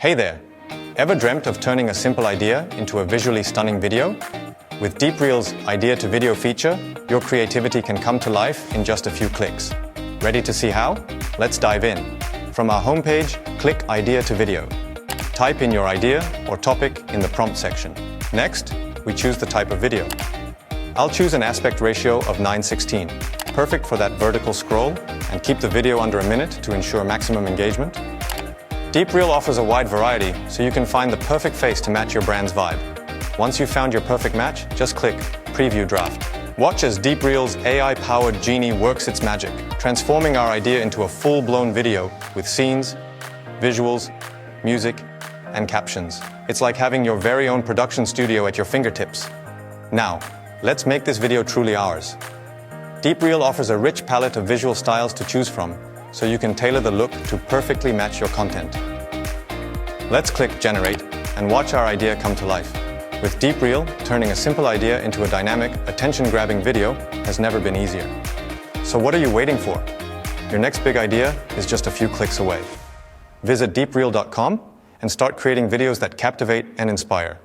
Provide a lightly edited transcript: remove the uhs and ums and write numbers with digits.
Hey there! Ever dreamt of turning a simple idea into a visually stunning video? With DeepReel's idea-to-video feature, your creativity can come to life in just a few clicks. Ready to see how? Let's dive in. From our homepage, click Idea to Video. Type in your idea or topic in the prompt section. Next, we choose the type of video. I'll choose an aspect ratio of 9:16, perfect for that vertical scroll, and keep the video under a minute to ensure maximum engagement. DeepReel offers a wide variety, so you can find the perfect face to match your brand's vibe. Once you've found your perfect match, just click Preview Draft. Watch as DeepReel's AI-powered genie works its magic, transforming our idea into a full-blown video with scenes, visuals, music, and captions. It's like having your very own production studio at your fingertips. Now, let's make this video truly ours. DeepReel offers a rich palette of visual styles to choose from, so you can tailor the look to perfectly match your content. Let's click Generate and watch our idea come to life. With DeepReel, turning a simple idea into a dynamic, attention-grabbing video has never been easier. So what are you waiting for? Your next big idea is just a few clicks away. Visit deepreel.com and start creating videos that captivate and inspire.